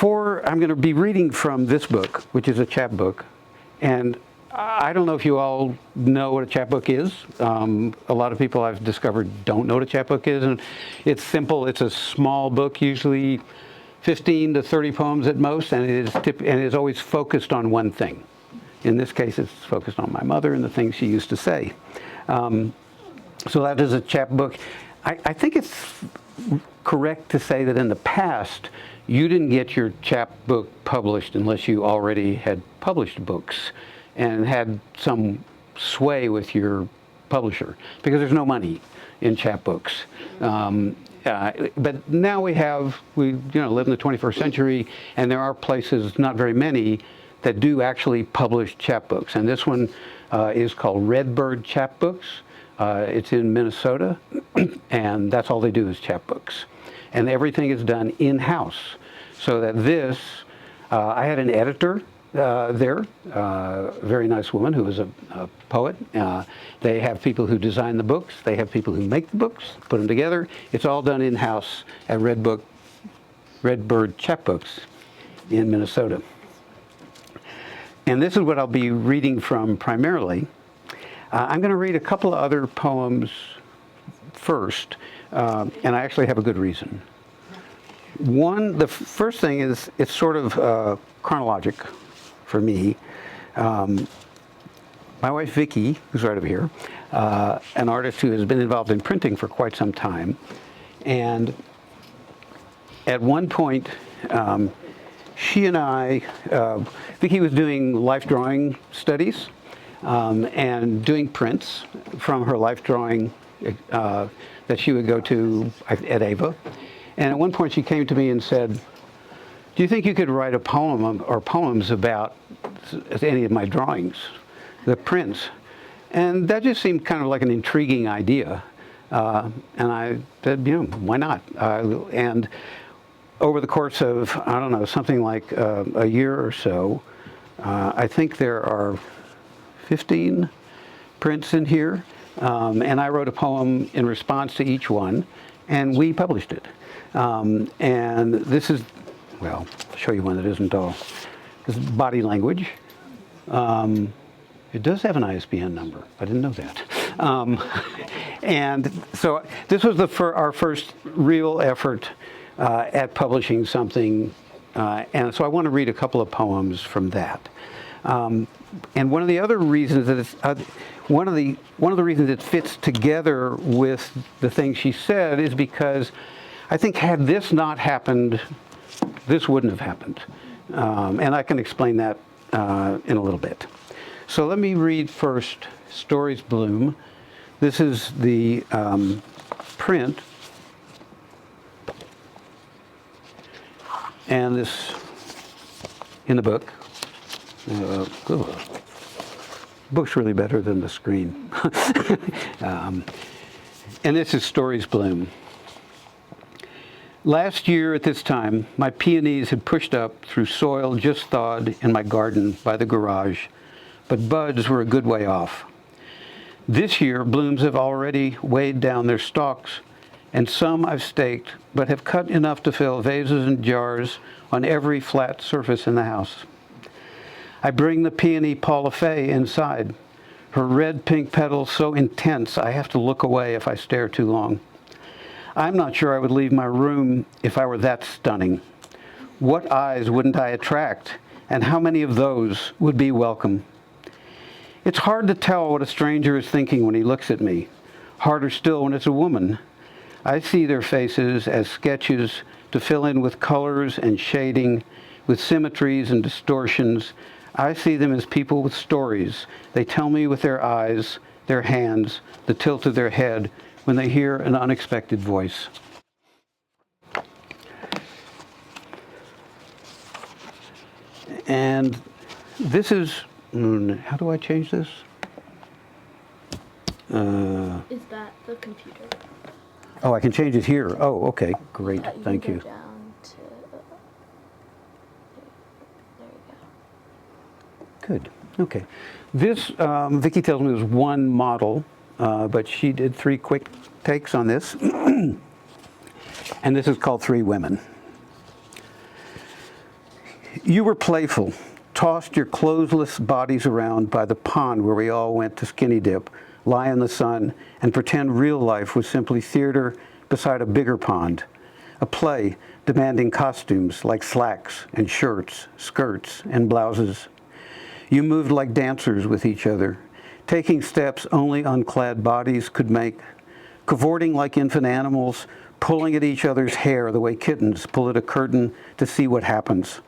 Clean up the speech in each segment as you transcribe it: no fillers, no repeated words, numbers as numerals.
I'm going to be reading from this book, which is a chapbook, and I don't know if you all know what a chapbook is. A lot of people I've discovered don't know what a chapbook is, and it's simple. It's a small book, usually 15 to 30 poems at most, and it is always focused on one thing. In this case, it's focused on my mother and the things she used to say. So that is a chapbook. I think it's correct to say that in the past, you didn't get your chapbook published unless you already had published books and had some sway with your publisher, because there's no money in chapbooks. But now we live in the 21st century, and there are places, not very many, that do actually publish chapbooks. And this one is called Red Bird Chap Books. It's in Minnesota, and that's all they do is chapbooks. And everything is done in-house. So that I had an editor there, a very nice woman who was a poet. They have people who design the books. They have people who make the books, put them together. It's all done in-house at Red Bird Chap Books in Minnesota. And this is what I'll be reading from primarily. I'm going to read a couple of other poems first, and I actually have a good reason. The first thing is, it's sort of chronologic for me. My wife Vickie, who's right over here, an artist who has been involved in printing for quite some time, and at one point, she and I, Vickie was doing life drawing studies and doing prints from her life drawing that she would go to at Ava. And at one point she came to me and said, "Do you think you could write a poem or poems about any of my drawings, the prints?" And that just seemed kind of like an intriguing idea. And I said, why not? And over the course of, I don't know, something like a year or so, I think there are 15 prints in here. And I wrote a poem in response to each one, and we published it. And this is, I'll show you one that isn't all. This is Body Language. It does have an ISBN number. I didn't know that. And so this was our first real effort at publishing something. And so I want to read a couple of poems from that. And one of the other reasons that it's, one of the reasons it fits together with the things she said is because I think had this not happened, this wouldn't have happened. And I can explain that in a little bit. So let me read first Stories Bloom. This is the print. And this in the book. Book's really better than the screen. And this is Stories Bloom. Last year at this time, my peonies had pushed up through soil just thawed in my garden by the garage, but buds were a good way off. This year, blooms have already weighed down their stalks, and some I've staked, but have cut enough to fill vases and jars on every flat surface in the house. I bring the peony Paula Fay inside, her red-pink petals so intense I have to look away if I stare too long. I'm not sure I would leave my room if I were that stunning. What eyes wouldn't I attract, and how many of those would be welcome? It's hard to tell what a stranger is thinking when he looks at me. Harder still when it's a woman. I see their faces as sketches to fill in with colors and shading, with symmetries and distortions. I see them as people with stories. They tell me with their eyes, their hands, the tilt of their head, when they hear an unexpected voice. And this is, how do I change this? Is that the computer? Oh, I can change it here. Oh, okay, great, thank you. Down to, there you go. Good, okay. This, Vickie tells me, was one model, but she did 3 quick takes on this. And this is called 3 Women. You were playful, tossed your clothesless bodies around by the pond where we all went to skinny dip, lie in the sun, and pretend real life was simply theater beside a bigger pond, a play demanding costumes like slacks and shirts, skirts, and blouses. You moved like dancers with each other, taking steps only unclad bodies could make, cavorting like infant animals, pulling at each other's hair the way kittens pull at a curtain to see what happens.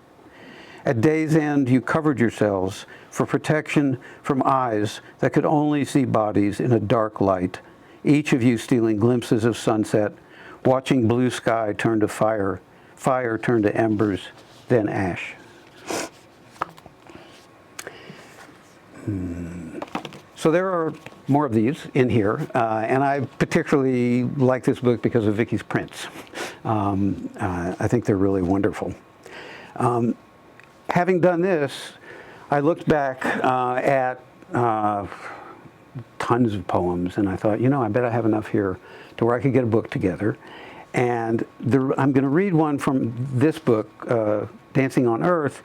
At day's end, you covered yourselves for protection from eyes that could only see bodies in a dark light, each of you stealing glimpses of sunset, watching blue sky turn to fire, fire turn to embers, then ash. So there are more of these in here, and I particularly like this book because of Vickie's prints. I think they're really wonderful. Having done this, I looked back at tons of poems, and I thought, you know, I bet I have enough here to where I could get a book together. And I'm going to read one from this book, Dancing on Earth,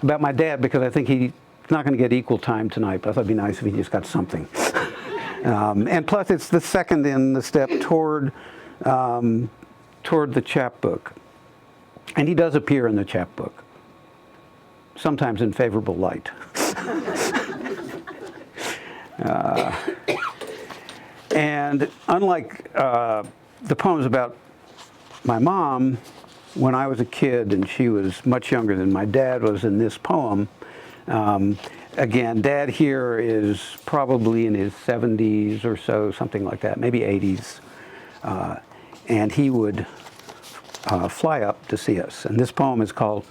about my dad, because I think he's not going to get equal time tonight, but I thought it'd be nice if he just got something. And plus, it's the second in the step toward the chapbook. And he does appear in the chapbook, sometimes in favorable light. And unlike the poems about my mom, when I was a kid and she was much younger than my dad was in this poem, again, Dad here is probably in his 70s or so, something like that, maybe 80s. And he would fly up to see us. And this poem is called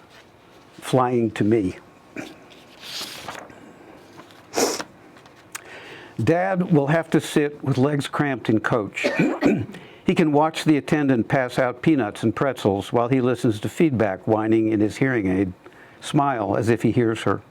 Flying to Me. Dad will have to sit with legs cramped in coach. He can watch the attendant pass out peanuts and pretzels while he listens to feedback whining in his hearing aid, smile as if he hears her.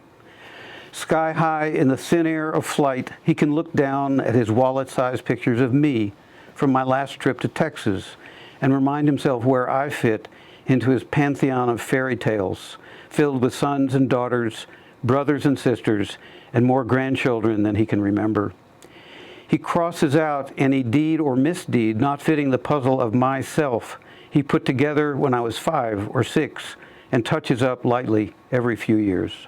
Sky high in the thin air of flight, he can look down at his wallet-sized pictures of me from my last trip to Texas and remind himself where I fit into his pantheon of fairy tales, filled with sons and daughters, brothers and sisters, and more grandchildren than he can remember. He crosses out any deed or misdeed not fitting the puzzle of myself he put together when I was 5 or 6 and touches up lightly every few years.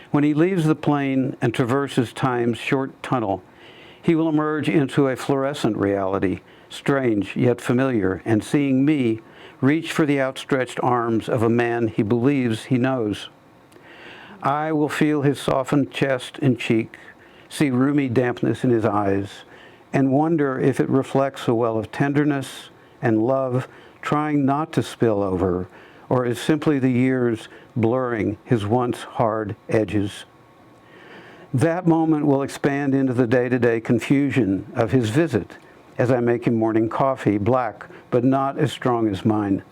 When he leaves the plane and traverses time's short tunnel, he will emerge into a fluorescent reality, strange yet familiar, and seeing me, reach for the outstretched arms of a man he believes he knows. I will feel his softened chest and cheek, see roomy dampness in his eyes, and wonder if it reflects a well of tenderness and love trying not to spill over, or is simply the years blurring his once hard edges. That moment will expand into the day-to-day confusion of his visit as I make him morning coffee, black but not as strong as mine,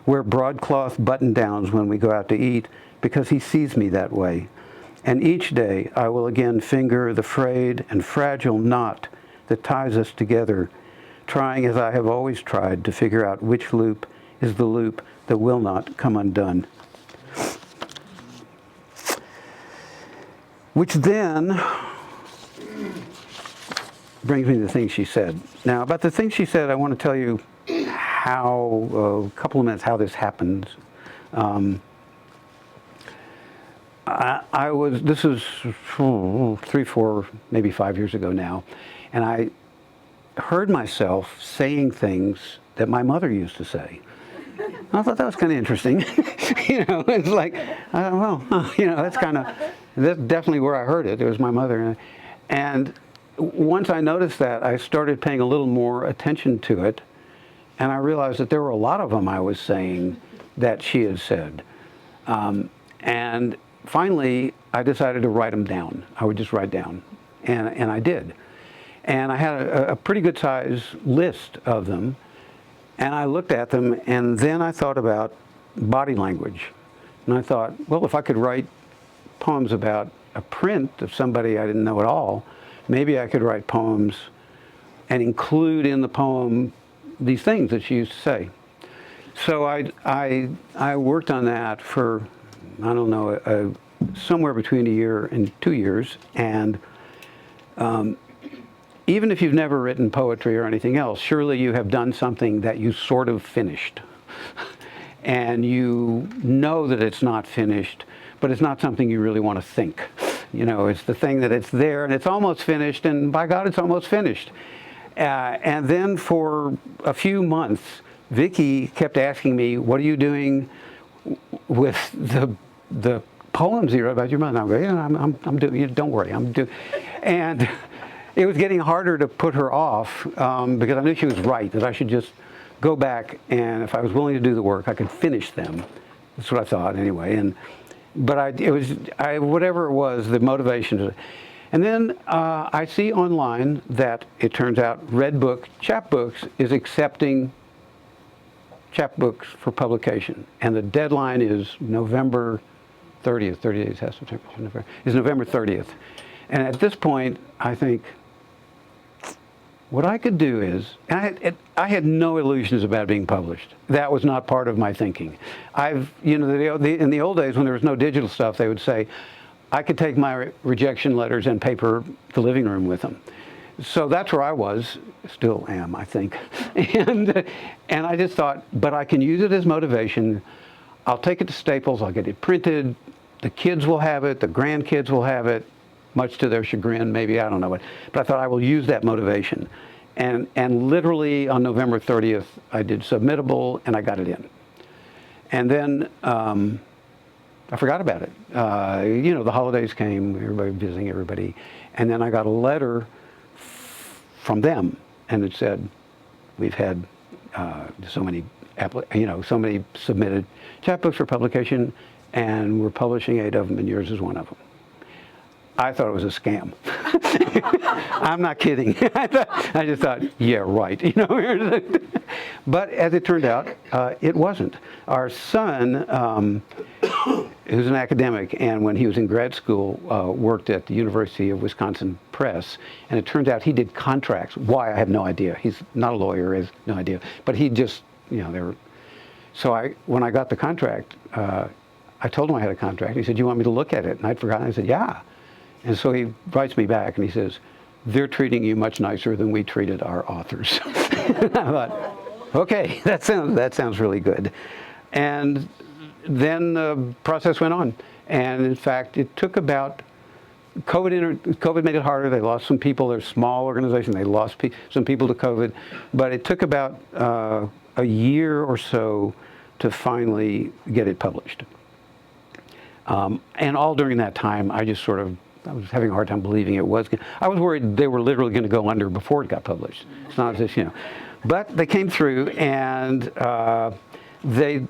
wear broadcloth button-downs when we go out to eat because he sees me that way. And each day I will again finger the frayed and fragile knot that ties us together, trying as I have always tried to figure out which loop is the loop that will not come undone. Which then brings me to the things she said. Now, about the things she said, I want to tell you how, a couple of minutes, how this happened. This was 3, 4, maybe 5 years ago now, and I heard myself saying things that my mother used to say. I thought that was kind of interesting. You know, it's like, you know, that's definitely where I heard it. It was my mother. And once I noticed that, I started paying a little more attention to it, and I realized that there were a lot of them I was saying that she had said. And finally, I decided to write them down. I would just write down, and I did. And I had a pretty good size list of them, and I looked at them, and then I thought about body language. And I thought, well, if I could write poems about a print of somebody I didn't know at all, maybe I could write poems and include in the poem these things that she used to say. So I worked on that for I don't know, somewhere between a year and 2 years. And even if you've never written poetry or anything else, surely you have done something that you sort of finished. And you know that it's not finished, but it's not something you really want to think. You know, it's the thing that it's there and it's almost finished, and by God, it's almost finished. And then for a few months, Vickie kept asking me, "What are you doing with the poems you wrote about your mother?" And I'm going, "Yeah, I'm doing. Don't worry, I'm doing." And it was getting harder to put her off because I knew she was right, that I should just go back, and if I was willing to do the work, I could finish them. That's what I thought anyway. But whatever it was, the motivation. And then I see online that it turns out Red Bird Chap Books is accepting chapbooks for publication, and the deadline is November 30th. 30 days has September. Is November 30th. And at this point, I think, what I could do is, and I had no illusions about being published. That was not part of my thinking. In the old days when there was no digital stuff, they would say, I could take my rejection letters and paper the living room with them. So that's where I was, still am, I think. And I just thought, but I can use it as motivation. I'll take it to Staples, I'll get it printed, the kids will have it, the grandkids will have it, much to their chagrin, maybe, I don't know. But I thought I will use that motivation. And literally on November 30th, I did submittable and I got it in. And then I forgot about it. The holidays came, everybody visiting everybody. And then I got a letter from them, and it said, we've had so many submitted chapbooks for publication, and we're publishing 8 of them, and yours is one of them. I thought it was a scam. I'm not kidding. I just thought, yeah, right. But as it turned out, it wasn't. Our son, who's an academic, and when he was in grad school, worked at the University of Wisconsin Press, and it turns out he did contracts. Why, I have no idea. He's not a lawyer, has no idea. But he just, they were. So when I got the contract, I told him I had a contract. He said, "You want me to look at it?" And I'd forgotten. I said, "Yeah." And so he writes me back and he says, "They're treating you much nicer than we treated our authors." I thought, okay, that sounds really good. And then the process went on. And in fact, it took about, COVID made it harder. They lost some people. They're a small organization. They lost some people to COVID. But it took about a year or so to finally get it published. And all during that time, I was having a hard time believing it was. I was worried they were literally going to go under before it got published. It's not as if, But they came through, and they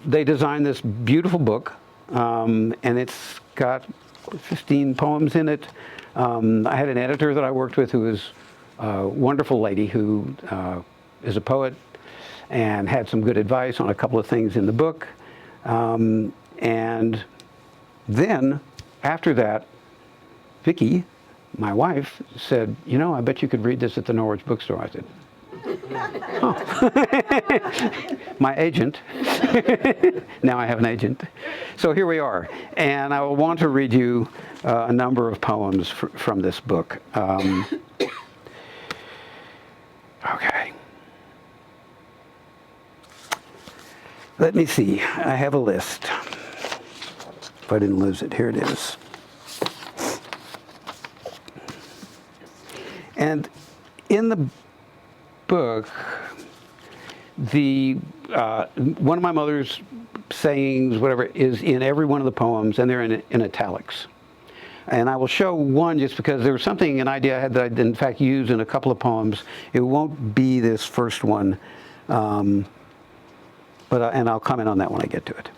designed this beautiful book, and it's got 15 poems in it. I had an editor that I worked with who was a wonderful lady who is a poet and had some good advice on a couple of things in the book. And then, after that, Vickie, my wife, said, "I bet you could read this at the Norwich Bookstore." I said, "Oh." My agent. Now I have an agent. So here we are. And I will want to read you a number of poems from this book. Okay. Let me see. I have a list. If I didn't lose it, here it is. And in the book, one of my mother's sayings, whatever, is in every one of the poems, and they're in italics. And I will show one just because there was an idea I had that I did in fact use in a couple of poems. It won't be this first one, and I'll comment on that when I get to it.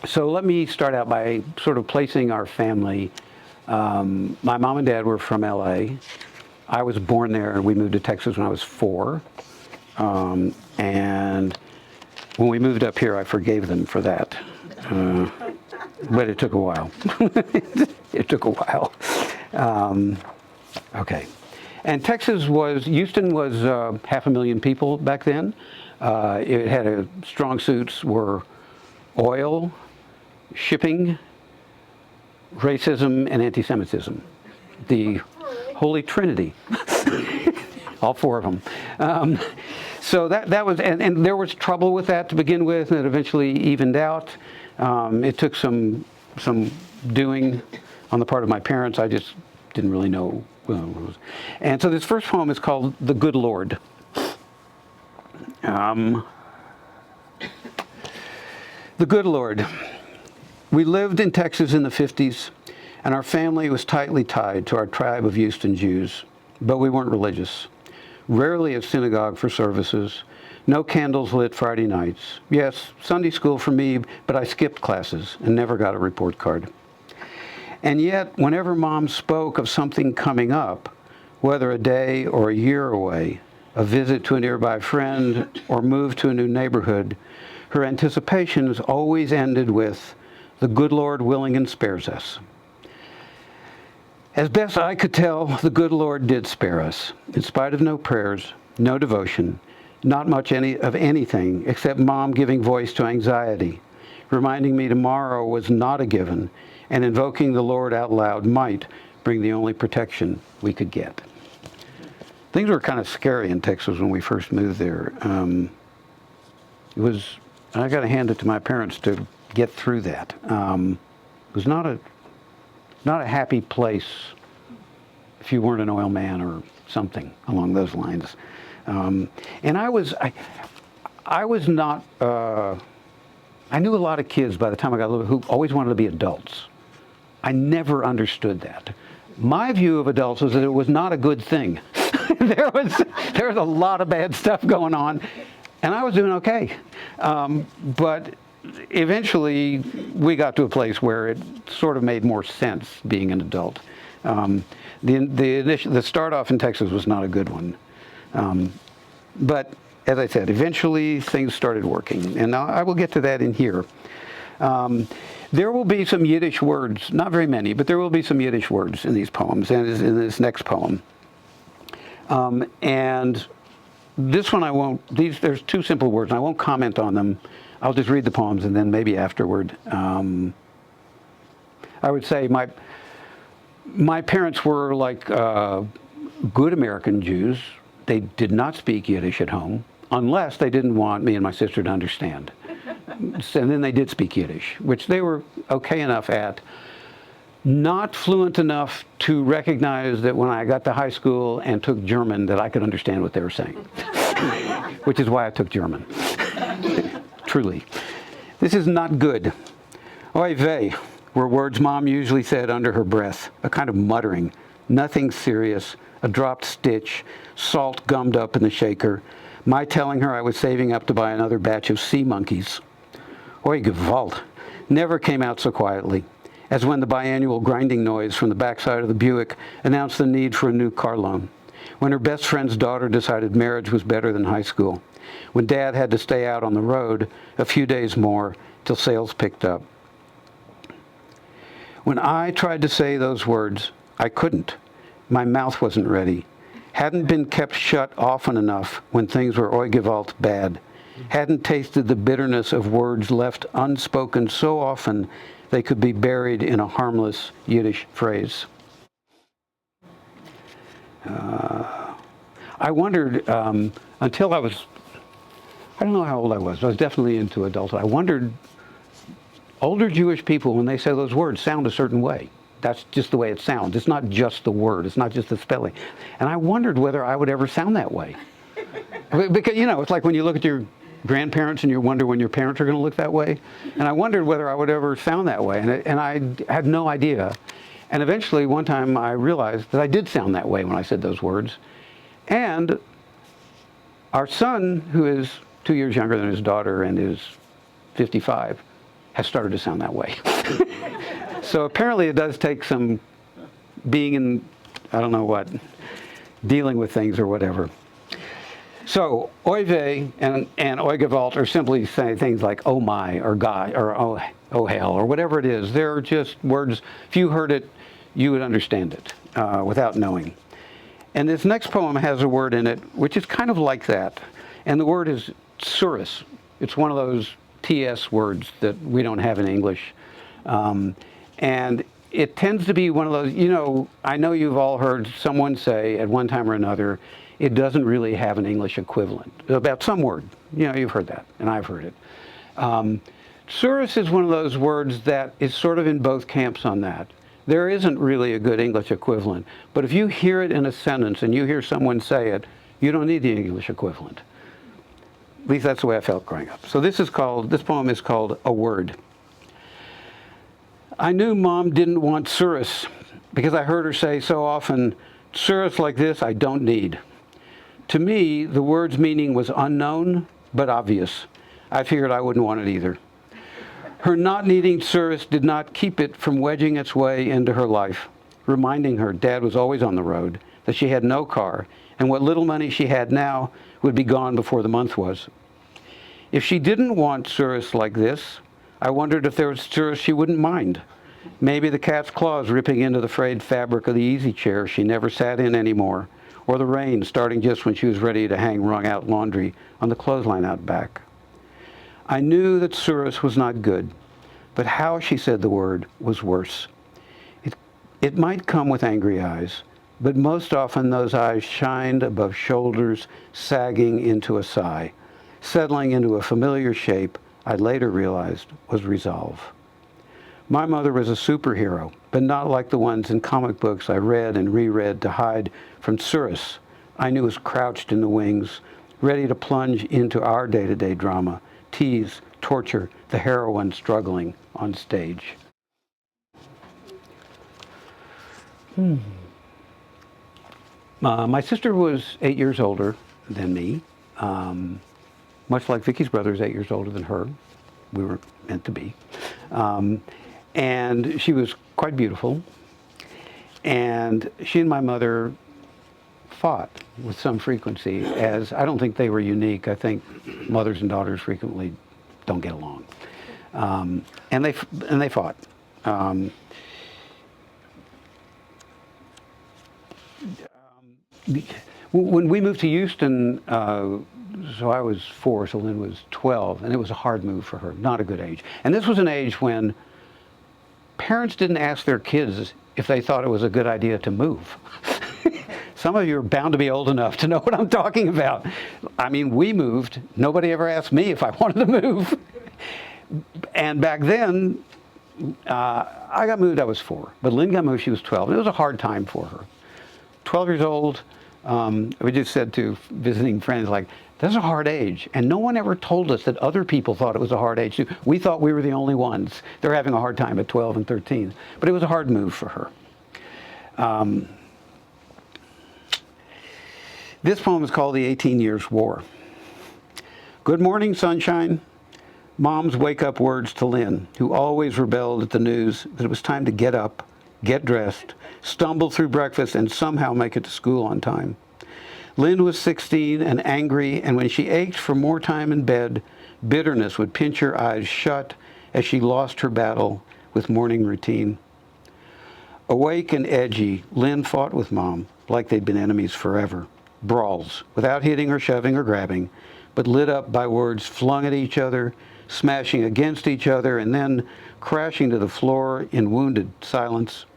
So let me start out by sort of placing our family. My mom and dad were from LA. I was born there, and we moved to Texas when I was 4. And when we moved up here, I forgave them for that. But it took a while. It took a while. Okay. And Houston was 500,000 people back then. It had strong suits were oil, shipping, racism, and anti-Semitism. The Holy Trinity. All four of them. So that was, and there was trouble with that to begin with, and it eventually evened out. It took some doing on the part of my parents. I just didn't really know what it was. And so this first poem is called The Good Lord. The Good Lord. We lived in Texas in the 50s, and our family was tightly tied to our tribe of Houston Jews, but we weren't religious. Rarely at synagogue for services, no candles lit Friday nights. Yes, Sunday school for me, but I skipped classes and never got a report card. And yet, whenever Mom spoke of something coming up, whether a day or a year away, a visit to a nearby friend, or move to a new neighborhood, her anticipations always ended with, "The good Lord willing and spares us." As best I could tell, the good Lord did spare us, in spite of no prayers, no devotion, not much of anything except Mom giving voice to anxiety, reminding me tomorrow was not a given, and invoking the Lord out loud might bring the only protection we could get. Things were kind of scary in Texas when we first moved there. It was, I got to hand it to my parents to get through that. It was not a happy place if you weren't an oil man or something along those lines. And I was not, I knew a lot of kids by the time I got a little, who always wanted to be adults. I never understood that. My view of adults was that it was not a good thing. there was a lot of bad stuff going on, and I was doing okay. But eventually, we got to a place where it sort of made more sense being an adult. The start off in Texas was not a good one. But as I said, eventually things started working. And I will get to that in here. There will be some Yiddish words, not very many, but there will be some Yiddish words in these poems and in this next poem. And this one I won't, there's two simple words, and I won't comment on them. I'll just read the poems and then maybe afterward. I would say my parents were like good American Jews. They did not speak Yiddish at home unless they didn't want me and my sister to understand. And then they did speak Yiddish, which they were okay enough at. Not fluent enough to recognize that when I got to high school and took German that I could understand what they were saying, which is why I took German. Truly. This is not good. Oy vey were words Mom usually said under her breath, a kind of muttering, nothing serious, a dropped stitch, salt gummed up in the shaker, my telling her I was saving up to buy another batch of sea monkeys. Oy Gewalt never came out so quietly, as when the biannual grinding noise from the backside of the Buick announced the need for a new car loan, when her best friend's daughter decided marriage was better than high school, when Dad had to stay out on the road a few days more till sales picked up. When I tried to say those words, I couldn't. My mouth wasn't ready. Hadn't been kept shut often enough when things were oigewalt bad. Hadn't tasted the bitterness of words left unspoken so often they could be buried in a harmless Yiddish phrase. I wondered, until I don't know how old I was definitely into adulthood. I wondered, older Jewish people, when they say those words, sound a certain way. That's just the way it sounds. It's not just the word. It's not just the spelling. And I wondered whether I would ever sound that way. Because, it's like when you look at your grandparents and you wonder when your parents are going to look that way. And I wondered whether I would ever sound that way. And I had no idea. And eventually, one time, I realized that I did sound that way when I said those words. And our son, who is 2 years younger than his daughter and is 55, has started to sound that way. So apparently it does take some being in, I don't know what, dealing with things or whatever. So oy vey and oy gewalt are simply saying things like oh my or God or oh hell or whatever it is. They're just words, if you heard it, you would understand it without knowing. And this next poem has a word in it which is kind of like that. And the word is tsuris. It's one of those TS words that we don't have in English. And it tends to be one of those, you know, I know you've all heard someone say at one time or another, it doesn't really have an English equivalent about some word. You know, you've heard that, and I've heard it. Surus is one of those words that is sort of in both camps on that. There isn't really a good English equivalent, but if you hear it in a sentence and you hear someone say it, you don't need the English equivalent. At least that's the way I felt growing up. So this poem is called A Word. I knew Mom didn't want Surus because I heard her say so often, Surus like this I don't need. To me, the word's meaning was unknown, but obvious. I figured I wouldn't want it either. Her not needing Surus did not keep it from wedging its way into her life, reminding her Dad was always on the road, that she had no car, and what little money she had now would be gone before the month was. If she didn't want Surus like this, I wondered if there was Surus she wouldn't mind. Maybe the cat's claws ripping into the frayed fabric of the easy chair she never sat in anymore, or the rain starting just when she was ready to hang wrung-out laundry on the clothesline out back. I knew that Surus was not good, but how she said the word was worse. It might come with angry eyes, but most often those eyes shined above shoulders, sagging into a sigh, settling into a familiar shape I later realized was resolve. My mother was a superhero, but not like the ones in comic books I read and reread to hide from Surus I knew was crouched in the wings, ready to plunge into our day-to-day drama, tease, torture the heroine struggling on stage. My sister was 8 years older than me, much like Vickie's brother is 8 years older than her. We were meant to be. And she was quite beautiful. And she and my mother fought with some frequency, as I don't think they were unique. I think mothers and daughters frequently don't get along. And they fought. When we moved to Houston, so I was 4, so Lynn was 12, and it was a hard move for her, not a good age. And this was an age when parents didn't ask their kids if they thought it was a good idea to move. Some of you are bound to be old enough to know what I'm talking about. I mean, we moved. Nobody ever asked me if I wanted to move. And back then, I got moved, I was 4. But Lynn got moved, she was 12. And it was a hard time for her. 12 years old, we just said to visiting friends, like, that's a hard age. And no one ever told us that other people thought it was a hard age too. We thought we were the only ones. They're having a hard time at 12 and 13. But it was a hard move for her. This poem is called The 18 Years' War. Good morning, sunshine. Mom's wake-up words to Lynn, who always rebelled at the news that it was time to get up, get dressed, stumble through breakfast, and somehow make it to school on time. Lynn was 16 and angry, and when she ached for more time in bed, bitterness would pinch her eyes shut as she lost her battle with morning routine. Awake and edgy, Lynn fought with Mom like they'd been enemies forever. Brawls, without hitting or shoving or grabbing, but lit up by words flung at each other, smashing against each other, and then crashing to the floor in wounded silence.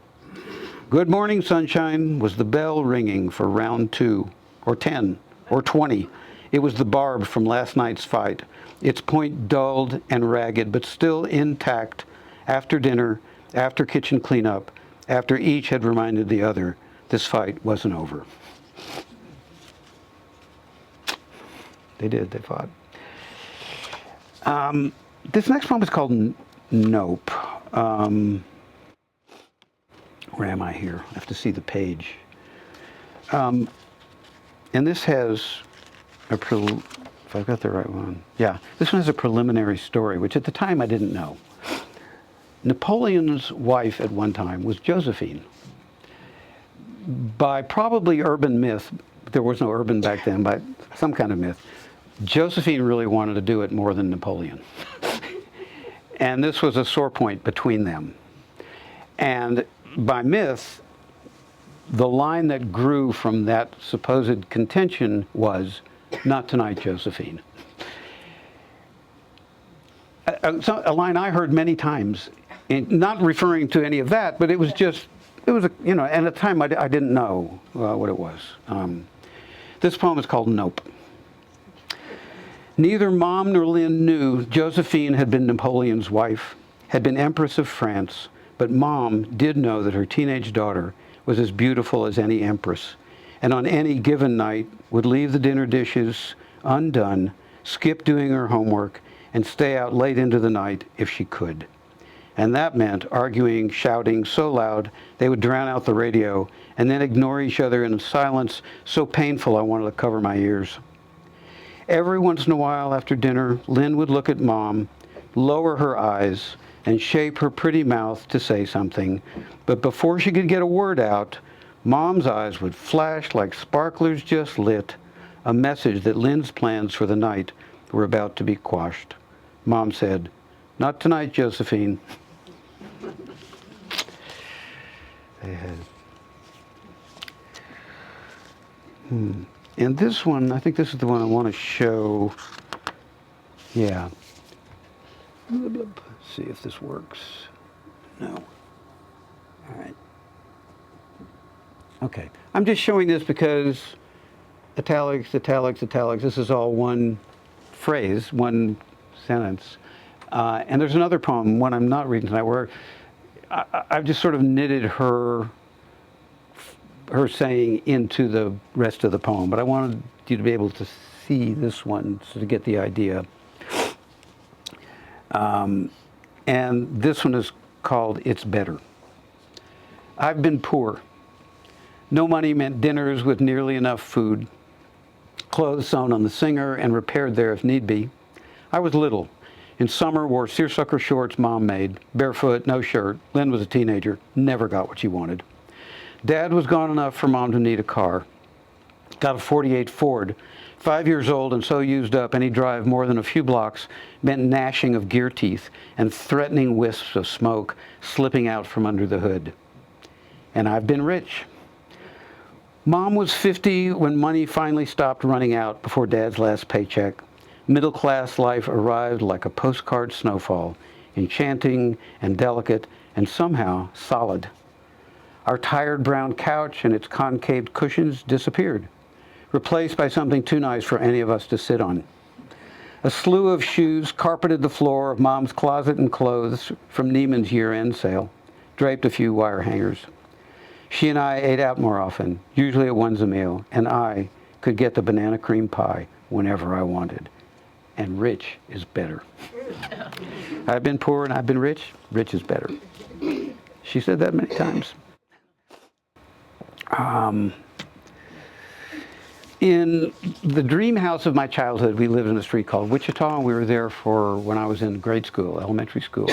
Good morning, sunshine, was the bell ringing for round 2, or 10, or 20. It was the barb from last night's fight, its point dulled and ragged, but still intact after dinner, after kitchen cleanup, after each had reminded the other this fight wasn't over. They did, they fought. This next poem is called Nope. Where am I here? I have to see the page. And this has if I've got the right one. Yeah, this one has a preliminary story, which at the time I didn't know. Napoleon's wife at one time was Josephine. By probably urban myth, there was no urban back then, but some kind of myth, Josephine really wanted to do it more than Napoleon. And this was a sore point between them. And by myth, the line that grew from that supposed contention was, "Not tonight, Josephine." A line I heard many times And not referring to any of that, but it was just, it was, and at the time I didn't know what it was. This poem is called Nope. Neither Mom nor Lynn knew Josephine had been Napoleon's wife, had been Empress of France, but Mom did know that her teenage daughter was as beautiful as any empress, and on any given night would leave the dinner dishes undone, skip doing her homework, and stay out late into the night if she could. And that meant arguing, shouting so loud they would drown out the radio, and then ignore each other in a silence so painful I wanted to cover my ears. Every once in a while after dinner, Lynn would look at Mom, lower her eyes, and shape her pretty mouth to say something. But before she could get a word out, Mom's eyes would flash like sparklers just lit, a message that Lynn's plans for the night were about to be quashed. Mom said, "Not tonight, Josephine." And this one, I think this is the one I want to show. Yeah. Let's see if this works. No. All right. Okay. I'm just showing this because italics, italics, italics, this is all one phrase, one sentence. And there's another poem, one I'm not reading tonight, where I've just sort of knitted her saying into the rest of the poem. But I wanted you to be able to see this one so to get the idea. And this one is called It's Better. I've been poor. No money meant dinners with nearly enough food, clothes sewn on the singer and repaired there if need be. I was little. In summer, wore seersucker shorts Mom made, barefoot, no shirt. Lynn was a teenager, never got what she wanted. Dad was gone enough for Mom to need a car. Got a '48 Ford, 5 years old and so used up any drive more than a few blocks meant gnashing of gear teeth and threatening wisps of smoke slipping out from under the hood. And I've been rich. Mom was 50 when money finally stopped running out before Dad's last paycheck. Middle-class life arrived like a postcard snowfall, enchanting and delicate and somehow solid. Our tired brown couch and its concave cushions disappeared, replaced by something too nice for any of us to sit on. A slew of shoes carpeted the floor of Mom's closet and clothes from Neiman's year-end sale, draped a few wire hangers. She and I ate out more often, usually at one's a meal, and I could get the banana cream pie whenever I wanted. And rich is better. I've been poor and I've been rich. Rich is better. She said that many times. In the dream house of my childhood, we lived in a street called Wichita, and we were there for when I was in grade school, elementary school,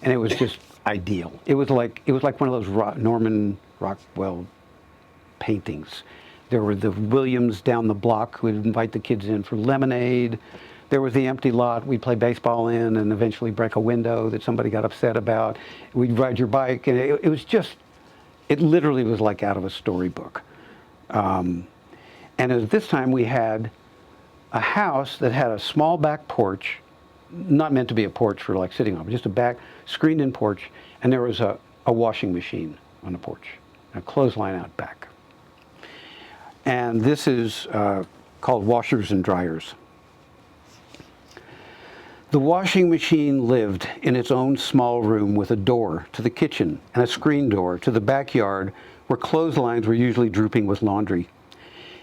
and it was just ideal. It was like one of those Norman Rockwell paintings. There were the Williams down the block who would invite the kids in for lemonade. There was the empty lot we'd play baseball in and eventually break a window that somebody got upset about. We'd ride your bike, and it was just, it literally was like out of a storybook. And at this time we had a house that had a small back porch, not meant to be a porch for like sitting on, but just a back screened-in porch, and there was a washing machine on the porch, a clothesline out back. And this is called washers and dryers. The washing machine lived in its own small room with a door to the kitchen and a screen door to the backyard where clotheslines were usually drooping with laundry.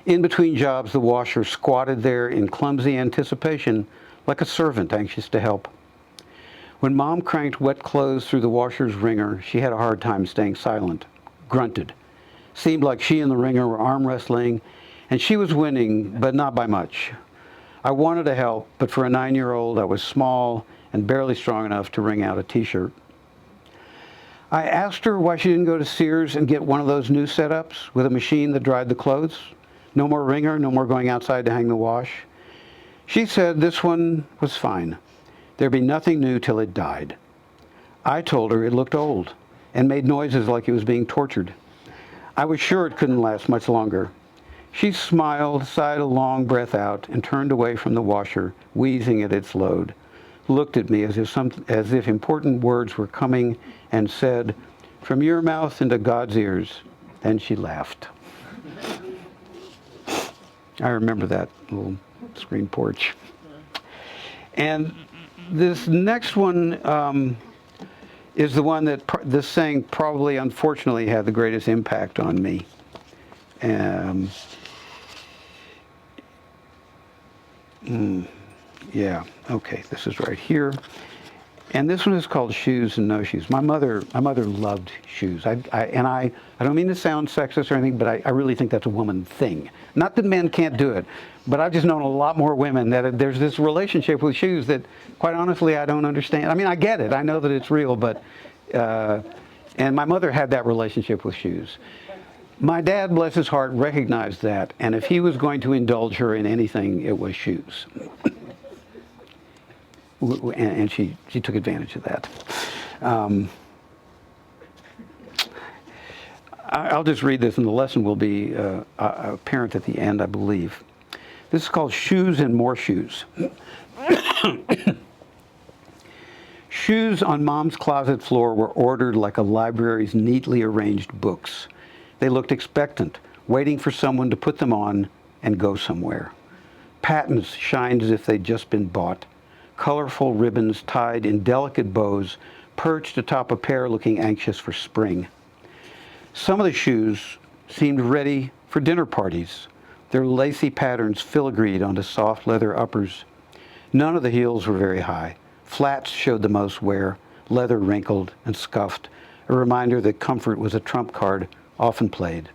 In between jobs, the washer squatted there in clumsy anticipation like a servant anxious to help. When Mom cranked wet clothes through the washer's wringer, she had a hard time staying silent, grunted. Seemed like she and the wringer were arm wrestling, and she was winning, but not by much. I wanted to help, but for a 9-year-old, I was small and barely strong enough to wring out a t-shirt. I asked her why she didn't go to Sears and get one of those new setups with a machine that dried the clothes. No more wringer, no more going outside to hang the wash. She said this one was fine. There'd be nothing new till it died. I told her it looked old and made noises like it was being tortured. I was sure it couldn't last much longer. She smiled, sighed a long breath out, and turned away from the washer, wheezing at its load. looked at me as if important words were coming and said, "From your mouth into God's ears." Then she laughed. I remember that little screen porch. And this next one is the one that this saying probably, unfortunately, had the greatest impact on me. Yeah, okay, this is right here. And this one is called Shoes and No Shoes. My mother loved shoes. I don't mean to sound sexist or anything, but I really think that's a woman thing. Not that men can't do it, but I've just known a lot more women that there's this relationship with shoes that, quite honestly, I don't understand. I mean, I get it. I know that it's real, but, and my mother had that relationship with shoes. My dad, bless his heart, recognized that, and if he was going to indulge her in anything, it was shoes. And she took advantage of that. I'll just read this, and the lesson will be apparent at the end, I believe. This is called Shoes and More Shoes. Shoes on Mom's closet floor were ordered like a library's neatly arranged books. They looked expectant, waiting for someone to put them on and go somewhere. Patents shined as if they'd just been bought. Colorful ribbons tied in delicate bows perched atop a pair looking anxious for spring. Some of the shoes seemed ready for dinner parties, their lacy patterns filigreed onto soft leather uppers. None of the heels were very high. Flats showed the most wear, leather wrinkled and scuffed, a reminder that comfort was a trump card often played.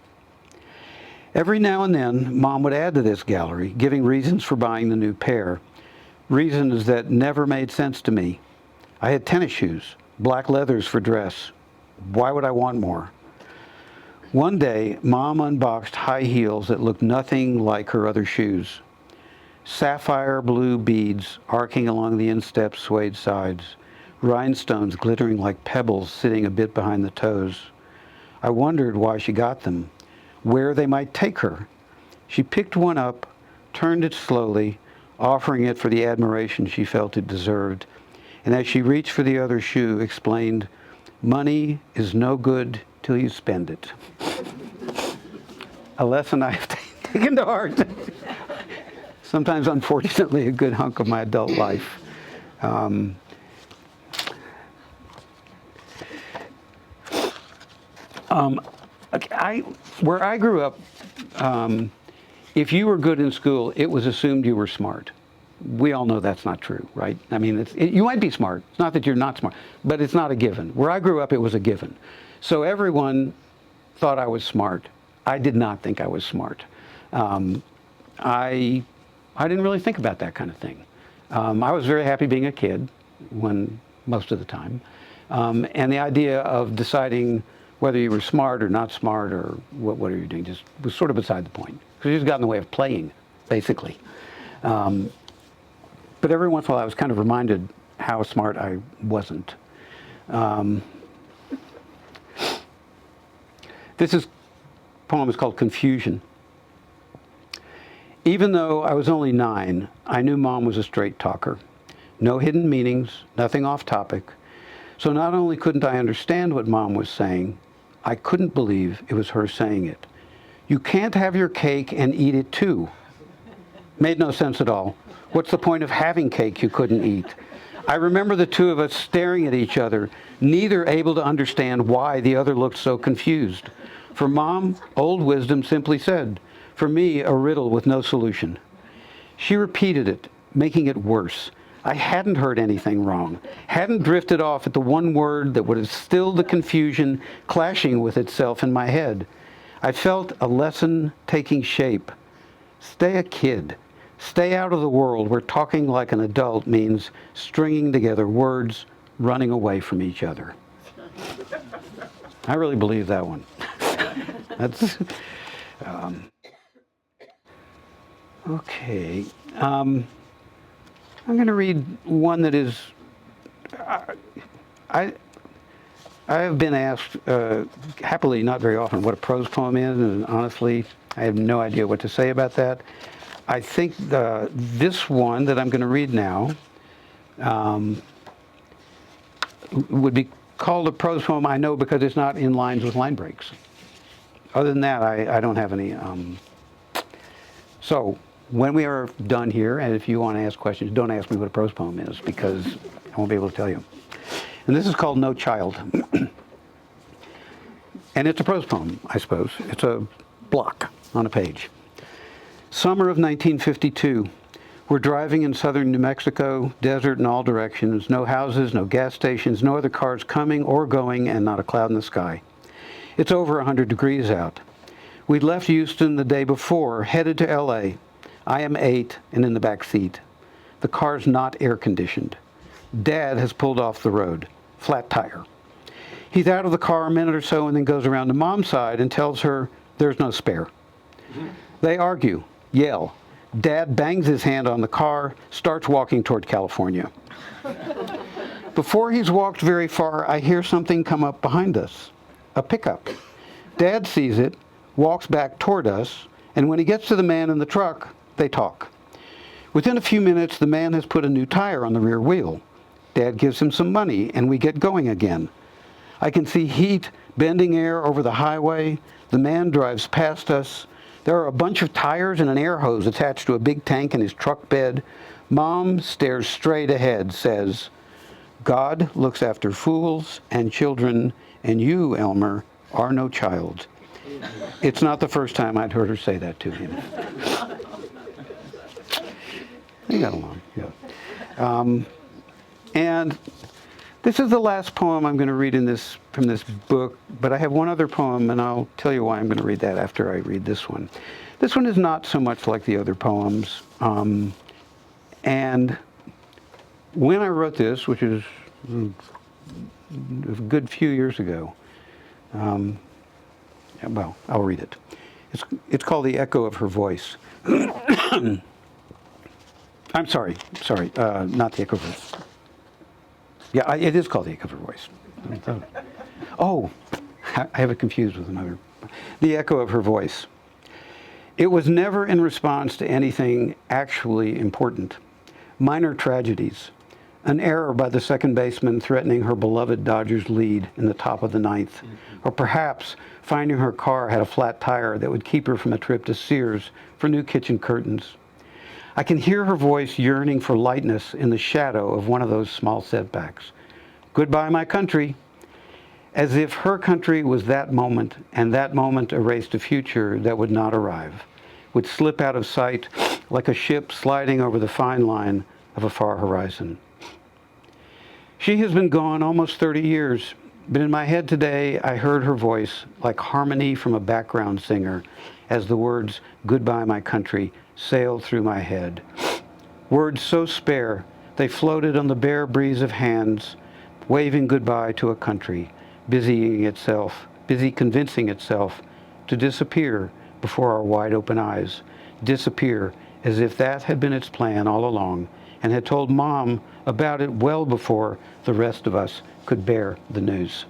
Every now and then, Mom would add to this gallery, giving reasons for buying the new pair. Reasons that never made sense to me. I had tennis shoes, black leathers for dress. Why would I want more? One day, Mom unboxed high heels that looked nothing like her other shoes. Sapphire blue beads arcing along the instep suede sides, rhinestones glittering like pebbles sitting a bit behind the toes. I wondered why she got them, where they might take her. She picked one up, turned it slowly, offering it for the admiration she felt it deserved, and as she reached for the other shoe, explained, "Money is no good till you spend it." A lesson I have taken to heart. Sometimes, unfortunately, a good hunk of my adult life. Where I grew up, if you were good in school, it was assumed you were smart. We all know that's not true, right? I mean, you might be smart. It's not that you're not smart, but it's not a given. Where I grew up, it was a given. So everyone thought I was smart. I did not think I was smart. I didn't really think about that kind of thing. I was very happy being a kid, most of the time. And the idea of deciding whether you were smart or not smart or what are you doing just was sort of beside the point. Because you just got in the way of playing, basically. But every once in a while I was kind of reminded how smart I wasn't. This poem is called Confusion. Even though I was only 9, I knew Mom was a straight talker. No hidden meanings, nothing off topic. So not only couldn't I understand what Mom was saying, I couldn't believe it was her saying it. You can't have your cake and eat it too. Made no sense at all. What's the point of having cake you couldn't eat? I remember the two of us staring at each other, neither able to understand why the other looked so confused. For Mom, old wisdom simply said, for me, a riddle with no solution. She repeated it, making it worse. I hadn't heard anything wrong, hadn't drifted off at the one word that would have stilled the confusion clashing with itself in my head. I felt a lesson taking shape. Stay a kid. Stay out of the world where talking like an adult means stringing together words, running away from each other. I really believe that one. That's okay. I'm going to read one that is. I have been asked, happily not very often, what a prose poem is, and honestly, I have no idea what to say about that. I think this one that I'm going to read now Would be called a prose poem, I know, because it's not in lines with line breaks. Other than that, I don't have any. So when we are done here, and if you want to ask questions, don't ask me what a prose poem is, because I won't be able to tell you. And this is called No Child. And it's a prose poem, I suppose. It's a block on a page. Summer of 1952. We're driving in southern New Mexico, desert in all directions, no houses, no gas stations, no other cars coming or going, and not a cloud in the sky. It's over 100 degrees out. We'd left Houston the day before, headed to LA. I am 8 and in the back seat. The car's not air conditioned. Dad has pulled off the road, flat tire. He's out of the car a minute or so and then goes around to Mom's side and tells her there's no spare. They argue, yell. Dad bangs his hand on the car, starts walking toward California. Before he's walked very far, I hear something come up behind us, a pickup. Dad sees it, walks back toward us, and when he gets to the man in the truck, they talk. Within a few minutes, the man has put a new tire on the rear wheel. Dad gives him some money, and we get going again. I can see heat bending air over the highway. The man drives past us. There are a bunch of tires and an air hose attached to a big tank in his truck bed. Mom stares straight ahead, says, God looks after fools and children, and you, Elmer, are no child. It's not the first time I'd heard her say that to him. They got along, yeah. And this is the last poem I'm going to read from this book, but I have one other poem, and I'll tell you why I'm going to read that after I read this one. This one is not so much like the other poems. And when I wrote this, which is a good few years ago, well, I'll read it. It's called The Echo of Her Voice. I'm sorry, not The Echo of Her. Yeah, it is called The Echo of Her Voice. Oh, I have it confused with another. The Echo of Her Voice. It was never in response to anything actually important. Minor tragedies. An error by the second baseman threatening her beloved Dodgers lead in the top of the ninth. Or perhaps finding her car had a flat tire that would keep her from a trip to Sears for new kitchen curtains. I can hear her voice yearning for lightness in the shadow of one of those small setbacks. Goodbye, my country. As if her country was that moment, and that moment erased a future that would not arrive, would slip out of sight like a ship sliding over the fine line of a far horizon. She has been gone almost 30 years, but in my head today, I heard her voice like harmony from a background singer as the words, goodbye, my country, sailed through my head. Words so spare, they floated on the bare breeze of hands, waving goodbye to a country, busy convincing itself to disappear before our wide open eyes, disappear as if that had been its plan all along, and had told Mom about it well before the rest of us could bear the news.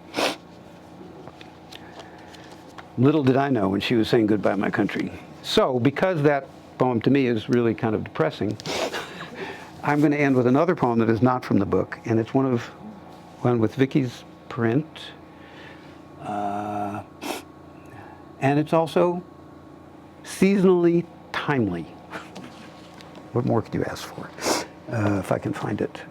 Little did I know when she was saying goodbye, my country. So, because that poem to me is really kind of depressing, I'm going to end with another poem that is not from the book, and it's one with Vickie's print, and it's also seasonally timely. What more could you ask for? If I can find it.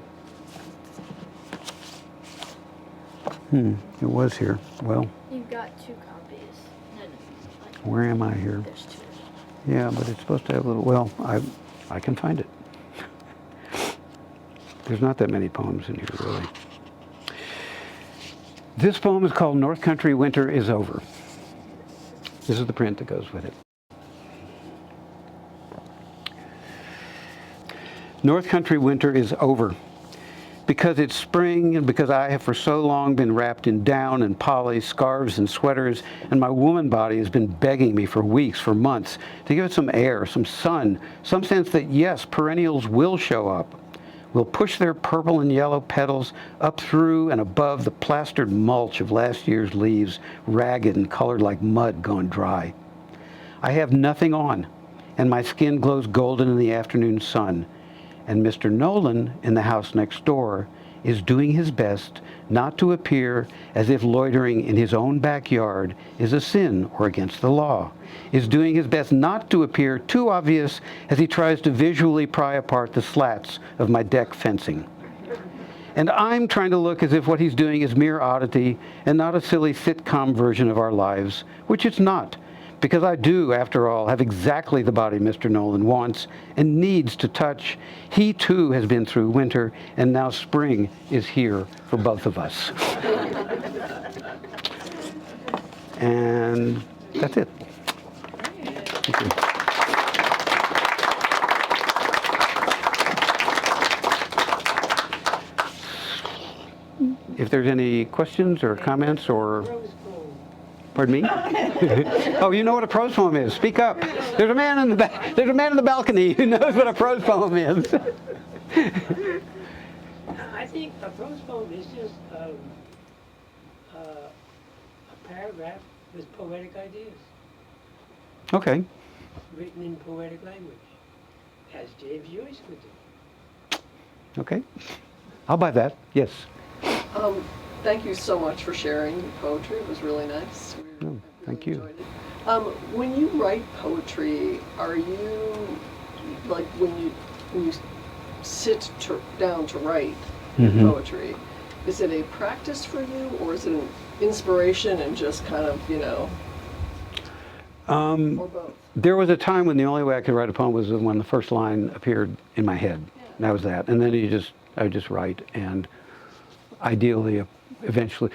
It was here. Well, You've got 2 copies. where am I here? There's 2. Yeah, but it's supposed to have a little, well, I can find it. There's not that many poems in here, really. This poem is called North Country Winter is Over. This is the print that goes with it. North Country winter is over. Because it's spring and because I have for so long been wrapped in down and poly, scarves and sweaters, and my woman body has been begging me for weeks, for months, to give it some air, some sun, some sense that yes, perennials will show up, will push their purple and yellow petals up through and above the plastered mulch of last year's leaves, ragged and colored like mud gone dry. I have nothing on, and my skin glows golden in the afternoon sun, and Mr. Nolan in the house next door is doing his best not to appear as if loitering in his own backyard is a sin or against the law, is doing his best not to appear too obvious as he tries to visually pry apart the slats of my deck fencing. And I'm trying to look as if what he's doing is mere oddity and not a silly sitcom version of our lives, which it's not, because I do, after all, have exactly the body Mr. Nolan wants and needs to touch. He, too, has been through winter, and now spring is here for both of us. And that's it. Thank you. If there's any questions or comments or... Pardon me? Oh, you know what a prose poem is. Speak up. There's a man in the there's a man in the balcony who knows what a prose poem is. I think a prose poem is just a paragraph with poetic ideas, Okay. written in poetic language, as James Joyce would do. Okay. I'll buy that. Yes. Thank you so much for sharing your poetry. It was really nice. Thank you. Enjoyed it. When you write poetry, are you, like when you sit down to write poetry, is it a practice for you, or is it an inspiration and just kind of, or both? There was a time when the only way I could write a poem was when the first line appeared in my head. And that was that. And then I would just write, and ideally, eventually,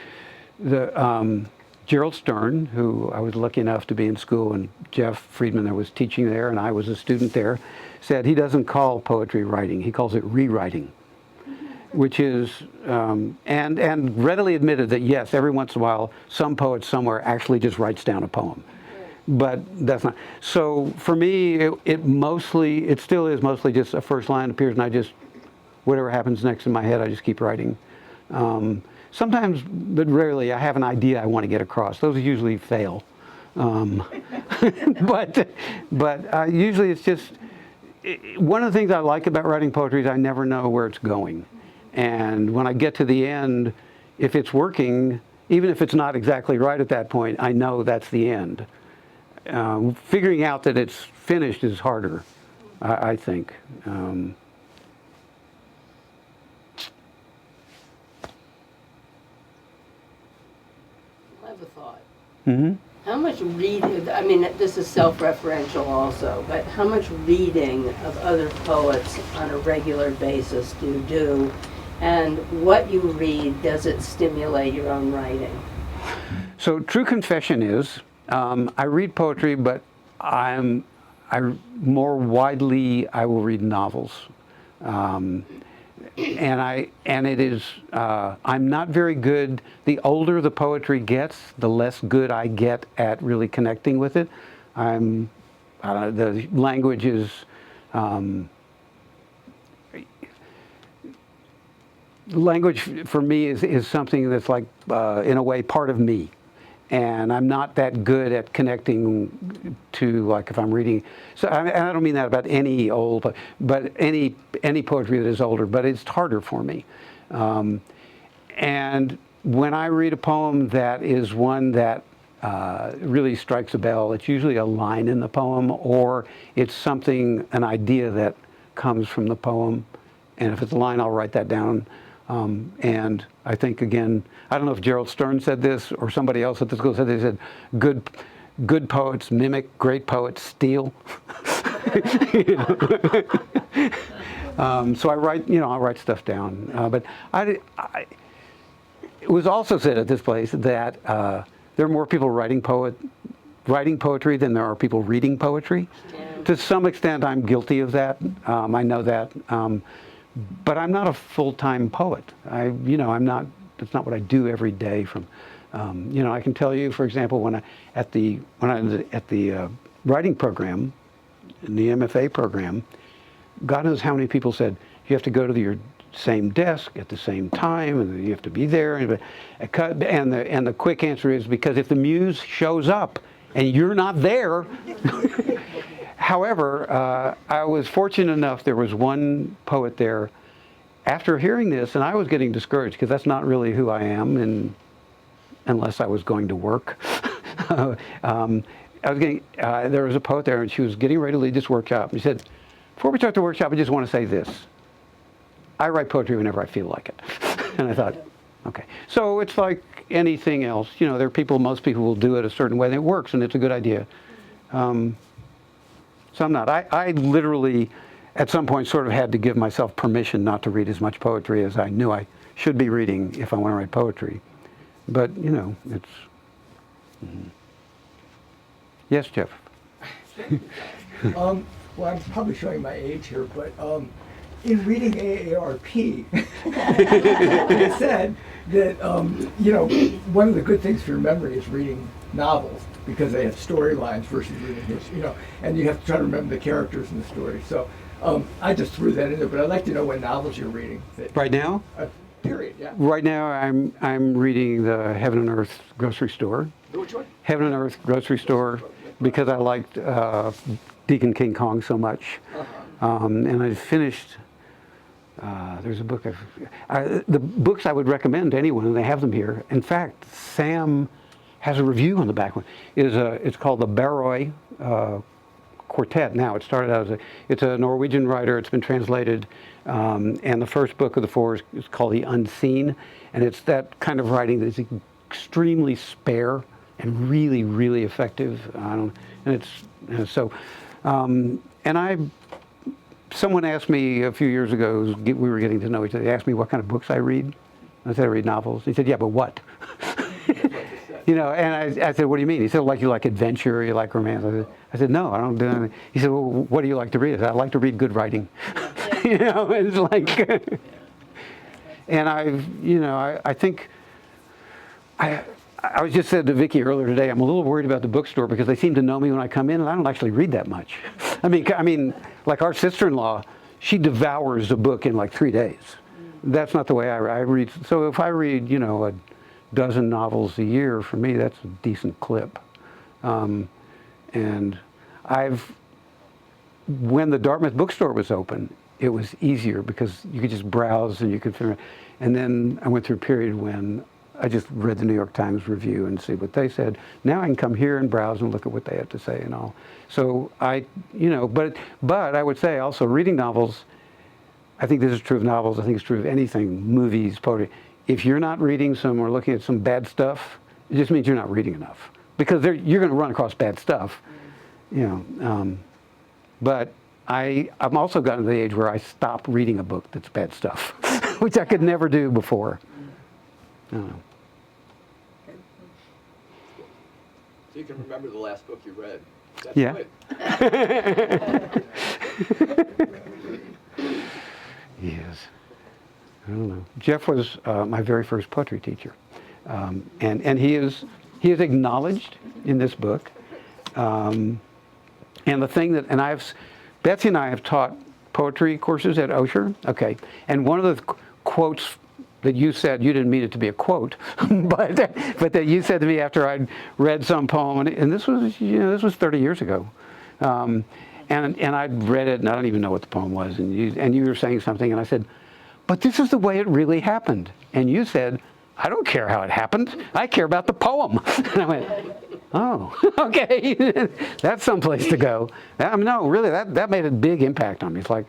Gerald Stern, who I was lucky enough to be in school, and Jeff Friedman that was teaching there, and I was a student there, said he doesn't call poetry writing, he calls it rewriting, which is, and readily admitted that yes, every once in a while, some poet somewhere actually just writes down a poem. But that's not, so for me, it still is mostly just a first line appears, and I just, whatever happens next in my head, I just keep writing. Sometimes, but rarely, I have an idea I want to get across. Those usually fail. But usually it's just, one of the things I like about writing poetry is I never know where it's going. And when I get to the end, if it's working, even if it's not exactly right at that point, I know that's the end. Figuring out that it's finished is harder, I think. I have a thought. Mm-hmm. How much reading, I mean, this is self-referential also, but how much reading of other poets on a regular basis do you do? And what you read, does it stimulate your own writing? So true confession is, I read poetry, but I will read novels. And it is, I'm not very good. The older the poetry gets, the less good I get at really connecting with it. I don't know, the language is, language for me is something that's like, in a way, part of me. And I'm not that good at connecting to, like, if I'm reading. So and I don't mean that about any old, but any poetry that is older. But it's harder for me. And when I read a poem that is one that really strikes a bell, it's usually a line in the poem, or it's something, an idea that comes from the poem. And if it's a line, I'll write that down. And I think, again, I don't know if Gerald Stern said this or somebody else at the school said, they said, good poets mimic, great poets steal. So I write, I'll write stuff down. But it was also said at this place that there are more people writing poetry than there are people reading poetry. Yeah. To some extent, I'm guilty of that. I know that. But I'm not a full-time poet. I'm not. That's not what I do every day. I can tell you, for example, when I at the writing program, in the MFA program, God knows how many people said you have to go to your same desk at the same time, and you have to be there. And the quick answer is because if the muse shows up and you're not there. However, I was fortunate enough, there was one poet there, after hearing this, and I was getting discouraged because that's not really who I am, and unless I was going to work. There was a poet there, and she was getting ready to lead this workshop. And she said, before we start the workshop, I just want to say this. I write poetry whenever I feel like it. And I thought, okay. So it's like anything else. You know, there are people, most people will do it a certain way, and it works, and it's a good idea. So I'm not. I literally, at some point, sort of had to give myself permission not to read as much poetry as I knew I should be reading if I want to write poetry. But, you know, it's... Yes, Jeff? Well, I'm probably showing my age here, but in reading AARP, it said that, you know, one of the good things for your memory is reading novels because they have storylines versus reading history, you know, and you have to try to remember the characters in the story. So I just threw that in there, but I'd like to know what novels you're reading. Right now? Period, yeah. Right now, I'm reading the Heaven and Earth grocery store. Which one? Heaven and Earth grocery store, because I liked Deacon King Kong so much. And I finished, there's a book, the books I would recommend to anyone, and they have them here. In fact, Sam has a review on the back one. It's called the Barroy Quartet. Now, it started out it's a Norwegian writer. It's been translated, and the first book of the four is called The Unseen, and it's that kind of writing that is extremely spare and really, really effective. Someone asked me a few years ago, we were getting to know each other, they asked me what kind of books I read. I said, I read novels. He said, yeah, but what? You know, and I said, what do you mean? He said, like, you like adventure, you like romance. I said, no, I don't do anything. He said, well, what do you like to read? I said, I like to read good writing. You know, it's like, and I think, I was just said to Vickie earlier today, I'm a little worried about the bookstore because they seem to know me when I come in, and I don't actually read that much. I mean, like our sister-in-law, she devours a book in like 3 days. That's not the way I read. So if I read, you know, a dozen novels a year, for me, that's a decent clip. And when the Dartmouth bookstore was open, it was easier because you could just browse and you could figure. And then I went through a period when I just read the New York Times review and see what they said. Now I can come here and browse and look at what they have to say and all. So but I would say also reading novels, I think this is true of novels, I think it's true of anything, movies, poetry. If you're not reading some or looking at some bad stuff, it just means you're not reading enough. Because you're going to run across bad stuff, you know. But I'm also gotten to the age where I stop reading a book that's bad stuff, which I could never do before. I don't know. So you can remember the last book you read. That's Yeah. good. Yes. I don't know. Jeff was my very first poetry teacher, and he is acknowledged in this book. And the thing Betsy and I have taught poetry courses at Osher. Okay, and one of the quotes that you said, you didn't mean it to be a quote, but that you said to me after I'd read some poem, and this was 30 years ago, and I'd read it and I don't even know what the poem was, and you were saying something, and I said, but this is the way it really happened, and you said, I don't care how it happened, I care about the poem. And I went, oh, okay, that's someplace to go. No, really, that made a big impact on me. It's like,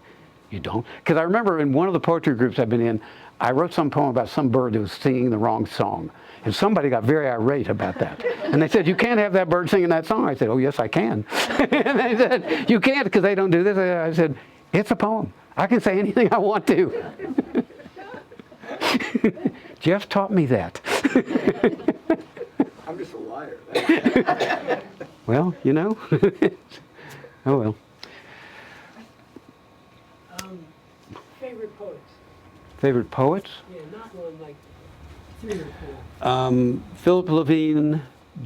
you don't? Because I remember in one of the poetry groups I've been in, I wrote some poem about some bird that was singing the wrong song. And somebody got very irate about that. And they said, you can't have that bird singing that song. I said, oh, yes, I can. And they said, you can't because they don't do this. I said, it's a poem. I can say anything I want to. Jeff taught me that. I'm just a liar. Well, you know. Oh, well. Favorite poets? Favorite poets? Yeah, not one, like 3 or 4. Philip Levine,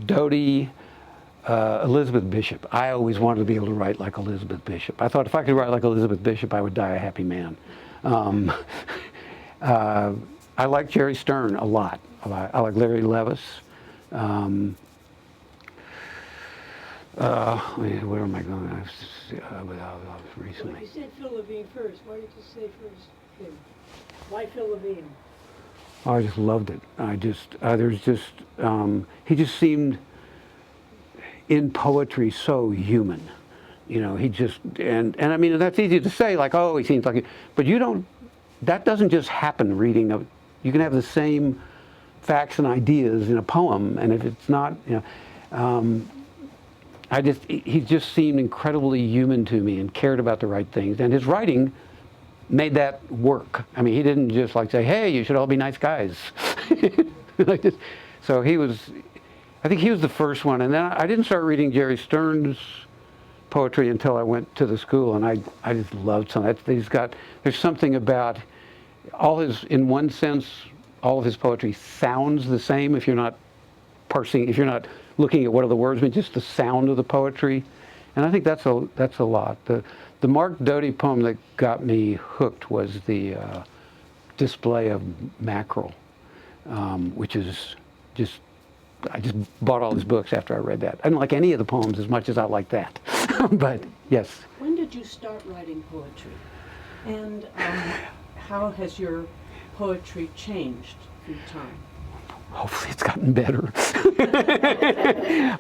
Doty, Elizabeth Bishop. I always wanted to be able to write like Elizabeth Bishop. I thought if I could write like Elizabeth Bishop, I would die a happy man. I like Jerry Stern a lot. I like Larry Levis. Where am I going? I was recently. You said Phil Levine first. Why did you say first him? Why Phil Levine? Oh, I just loved it. He just seemed in poetry so human. You know, he just, and I mean, that's easy to say, like, oh, he seems like it, but that doesn't just happen reading. You can have the same facts and ideas in a poem, and if it's not, he just seemed incredibly human to me and cared about the right things. And his writing made that work. I mean, he didn't just like say, hey, you should all be nice guys. Like this. So I think he was the first one. And then I didn't start reading Jerry Stern's poetry until I went to the school, and I just loved some. There's something about in one sense, all of his poetry sounds the same if you're not parsing, if you're not looking at what are the words, but just the sound of the poetry. And I think that's a lot. The Mark Doty poem that got me hooked was the display of mackerel, which is I just bought all his books after I read that. I didn't like any of the poems as much as I like that. But yes. When did you start writing poetry? And how has your poetry changed through time? Hopefully it's gotten better.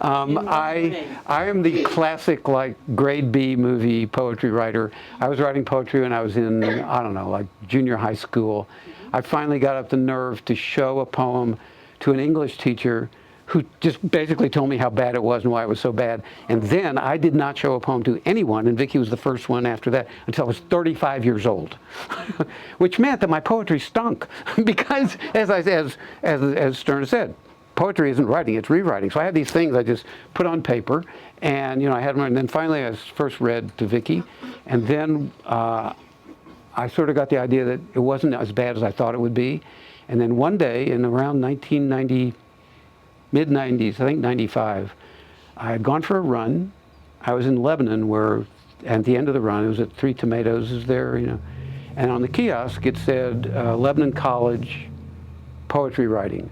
I am the classic, like, grade B movie poetry writer. I was writing poetry when I was in, I don't know, like junior high school. I finally got up the nerve to show a poem to an English teacher who just basically told me how bad it was and why it was so bad. And then I did not show a poem to anyone, and Vickie was the first one after that, until I was 35 years old. Which meant that my poetry stunk. Because, as Stern said, poetry isn't writing, it's rewriting. So I had these things I just put on paper, and I had them, and then finally I was first read to Vickie, and then I sort of got the idea that it wasn't as bad as I thought it would be. And then one day, in around 1990, mid-90s, I think 95, I had gone for a run. I was in Lebanon, where at the end of the run, it was at Three Tomatoes is there, and on the kiosk it said Lebanon College poetry writing.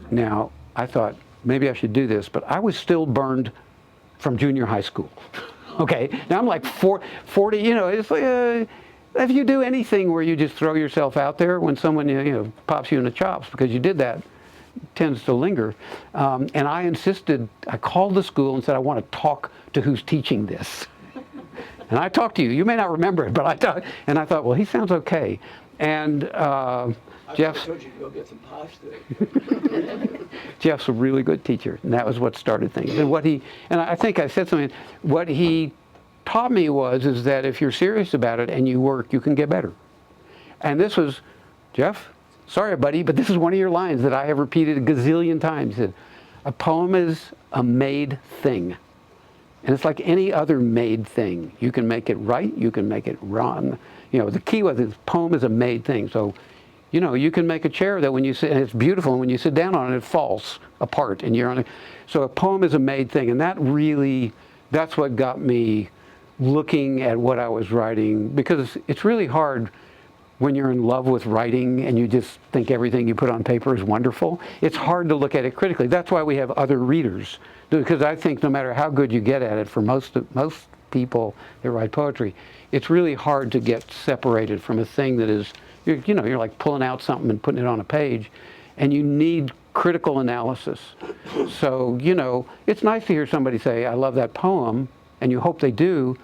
Now, I thought, maybe I should do this, but I was still burned from junior high school. Okay, now I'm like 40, it's like, if you do anything where you just throw yourself out there when someone, pops you in the chops because you did that, tends to linger. And I insisted, I called the school and said, I want to talk to who's teaching this. And I talked to you. You may not remember it, but I thought, well, he sounds okay. And Jeff's... I told you to go get some pasta. Jeff's a really good teacher, and that was what started things. And I think I said something, what he taught me is that if you're serious about it and you work, you can get better. And this was, Jeff, sorry, buddy, but this is one of your lines that I have repeated a gazillion times. He said, a poem is a made thing. And it's like any other made thing. You can make it right, you can make it wrong. The key was this poem is a made thing. So, you can make a chair that when you sit, and it's beautiful, and when you sit down on it, it falls apart, and you're on it. So a poem is a made thing, and that's what got me looking at what I was writing, because it's really hard when you're in love with writing and you just think everything you put on paper is wonderful. It's hard to look at it critically. That's why we have other readers, because I think no matter how good you get at it, for most people that write poetry, it's really hard to get separated from a thing that is, you're like pulling out something and putting it on a page, and you need critical analysis. So, it's nice to hear somebody say, I love that poem, and you hope they do.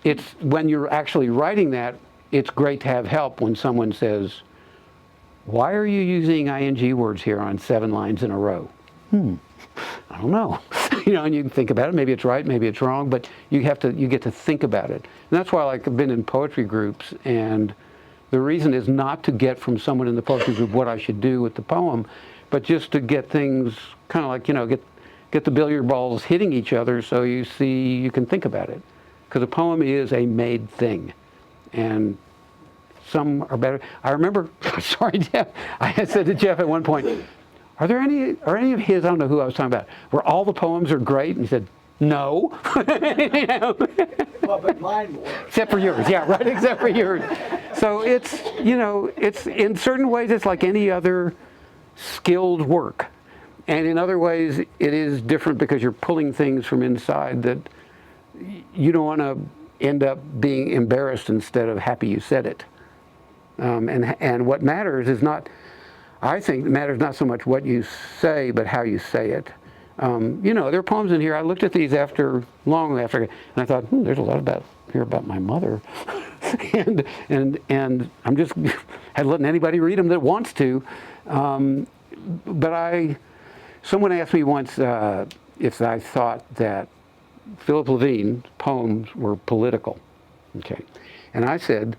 It's when you're actually writing that, it's great to have help when someone says, why are you using ing words here on 7 lines in a row? I don't know. And you can think about it. Maybe it's right, maybe it's wrong, but you get to think about it. And that's why I've been in poetry groups, and the reason is not to get from someone in the poetry group what I should do with the poem, but just to get things kind of like, get the billiard balls hitting each other so you can think about it. Because a poem is a made thing. And some are better. I remember, sorry, Jeff, I had said to Jeff at one point, are any of his, I don't know who I was talking about, where all the poems are great? And he said, no. Well, but mine were. Except for yours, yeah, right, except for yours. So it's in certain ways, it's like any other skilled work. And in other ways, it is different because you're pulling things from inside that you don't want to end up being embarrassed instead of happy you said it. And what matters is not, I think, matters not so much what you say, but how you say it. You know, there are poems in here. I looked at these long after, and I thought, there's a lot here about my mother. and I'm just letting anybody read them that wants to. But someone asked me once if I thought that Philip Levine's poems were political. Okay. And I said,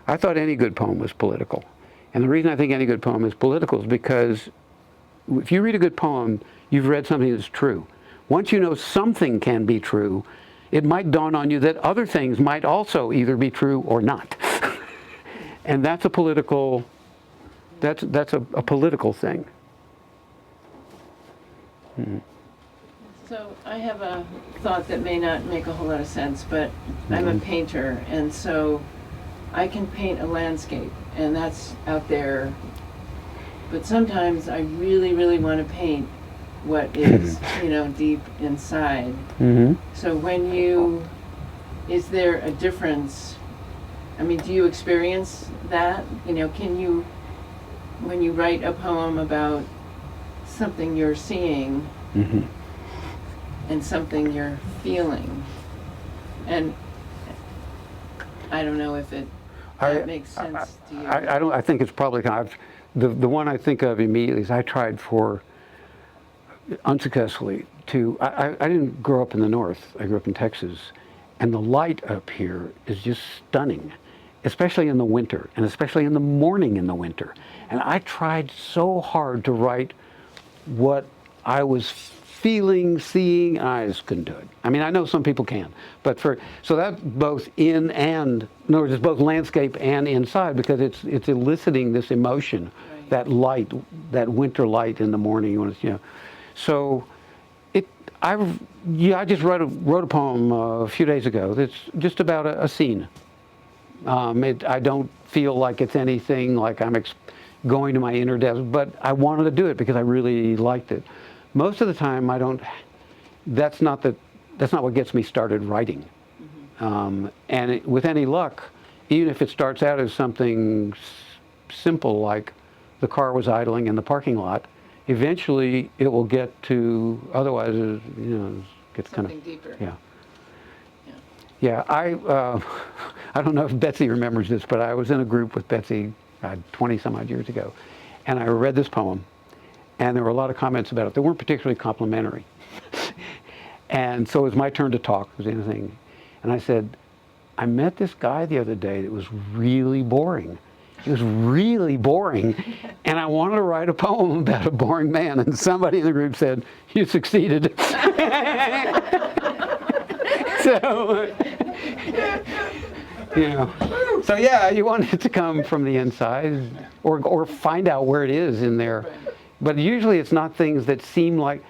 I thought any good poem was political. And the reason I think any good poem is political is because if you read a good poem, you've read something that's true. Once you know something can be true, it might dawn on you that other things might also either be true or not. And that's a political, that's a political thing. So I have a thought that may not make a whole lot of sense, but I'm a painter, and so I can paint a landscape, and that's out there. But sometimes I really, really want to paint what is, deep inside. So is there a difference? I mean, do you experience that? Can you, when you write a poem about something you're seeing and something you're feeling, and I don't know if that makes sense to you. I think it's probably kind of, the one I think of immediately is I tried unsuccessfully I didn't grow up in the north. I grew up in Texas, and the light up here is just stunning, especially in the winter, and especially in the morning in the winter. And I tried so hard to write what I was feeling, seeing, and I just couldn't do it. I mean, I know some people can, but so that's both in other words, it's both landscape and inside, because it's eliciting this emotion, right. That light, that winter light in the morning when it's, So I just wrote a poem a few days ago that's just about a scene. I don't feel like it's anything like I'm going to my inner depths, but I wanted to do it because I really liked it. Most of the time, that's not what gets me started writing. And with any luck, even if it starts out as something simple like the car was idling in the parking lot, eventually it will get to, otherwise, it gets kind of something deeper. Yeah. I don't know if Betsy remembers this, but I was in a group with Betsy 20 some odd years ago, and I read this poem, and there were a lot of comments about it that weren't particularly complimentary. And so it was my turn to talk, was anything. And I said, I met this guy the other day that was really boring. He was really boring, and I wanted to write a poem about a boring man, and somebody in the group said, you succeeded. So, So yeah, you want it to come from the inside, or find out where it is in there. But usually it's not things that seem like,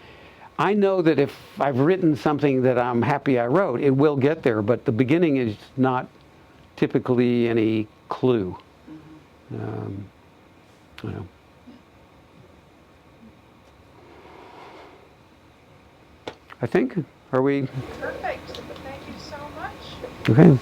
I know that if I've written something that I'm happy I wrote, it will get there, but the beginning is not typically any clue. I think, are we? Perfect. Thank you so much. Okay.